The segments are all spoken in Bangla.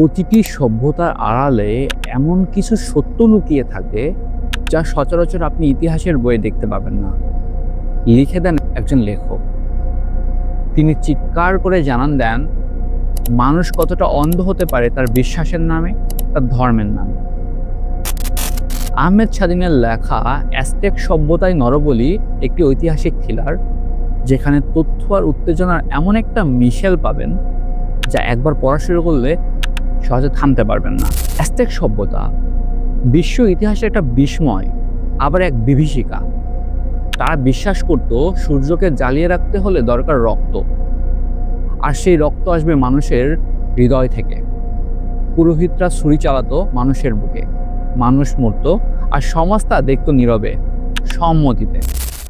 প্রতিটি সভ্যতার আড়ালে এমন কিছু সত্য লুকিয়ে থাকে যা সচরাচর আপনি ইতিহাসের বইয়ে দেখতে পাবেন না। লিখে দেন একজন লেখক। তিনি চিৎকার করে জানান দেন মানুষ কতটা অন্ধ হতে পারে তার বিশ্বাসের নামে, তার ধর্মের নামে। আহমেদ স্বাধীনের লেখা অ্যাজটেক সভ্যতায় নরবলি একটি ঐতিহাসিক থ্রিলার, যেখানে তথ্য আর উত্তেজনার এমন একটা মিশেল পাবেন যা একবার পড়া শুরু করলে সহজে থামতে পারবেন না। অ্যাজটেক সভ্যতা বিশ্ব ইতিহাসের একটা বিস্ময়, আবার এক বিভীষিকা। তারা বিশ্বাস করত সূর্যকে জ্বালিয়ে রাখতে হলে দরকার রক্ত, আর সেই রক্ত আসবে মানুষের হৃদয় থেকে। পুরোহিতরা ছুরি চালাতো মানুষের বুকে, মানুষ মরত, আর সমাজ তা দেখত নীরবে, সম্মতিতে।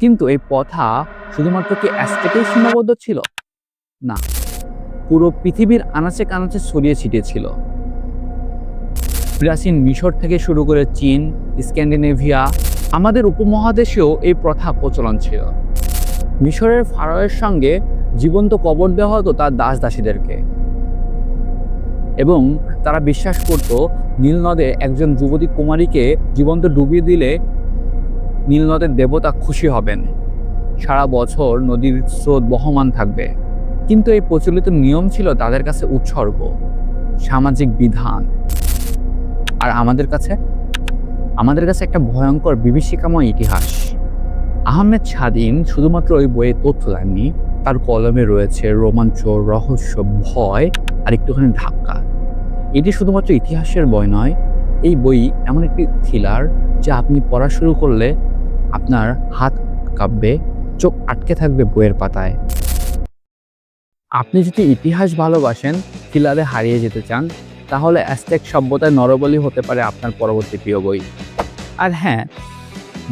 কিন্তু এই প্রথা শুধুমাত্র কি অ্যাজটেকেই সীমাবদ্ধ ছিল? না, পুরো পৃথিবীর আনাচে কানাচে ছড়িয়ে ছিটিয়ে ছিল। প্রাচীন মিশর থেকে শুরু করে চীন, স্ক্যান্ডিনেভিয়া, আমাদের উপমহাদেশেও এই প্রথা প্রচলন ছিল। মিশরের ফারাওয়ের সঙ্গে জীবন্ত কবর দেওয়া হতো তার দাস দাসীদেরকে, এবং তারা বিশ্বাস করত নীল নদে একজন যুবতী কুমারীকে জীবন্ত ডুবিয়ে দিলে নীল নদের দেবতা খুশি হবেন, সারা বছর নদীর স্রোত বহমান থাকবে। কিন্তু এই প্রচলিত নিয়ম ছিল তাদের কাছে উৎসর্গ, সামাজিক বিধান। আর আমাদের কাছে একটা ভয়ঙ্কর বিভীষিকাময় ইতিহাস। আহমেদ স্বাধীন শুধুমাত্র ওই বইয়ে তথ্য দেননি, তার কলমে রয়েছে রোমাঞ্চ, রহস্য, ভয় আর একটুখানি ধাক্কা। এটি শুধুমাত্র ইতিহাসের বই নয়, এই বই এমন একটি থ্রিলার যা আপনি পড়া শুরু করলে আপনার হাত কাঁপবে, চোখ আটকে থাকবে বইয়ের পাতায়। আপনি যদি ইতিহাস ভালোবাসেন, থ্রিলারে হারিয়ে যেতে চান, তাহলে অ্যাজটেক সভ্যতায় নরবলি হতে পারে আপনার পরবর্তী প্রিয় বই। আর হ্যাঁ,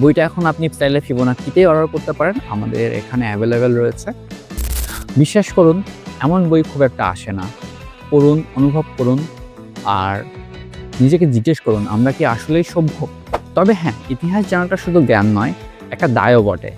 বইটা এখন আপনি চাইলে ফিবোনাকিতেই অর্ডার করতে পারেন, আমাদের এখানে অ্যাভেলেবেল রয়েছে। বিশ্বাস করুন, এমন বই খুব একটা আসে না। পড়ুন, অনুভব করুন, আর নিজেকে জিজ্ঞেস করুন আমরা কি আসলেই সভ্য? তবে হ্যাঁ, ইতিহাস জানাটা শুধু জ্ঞান নয়, একটা দায়ও বটে।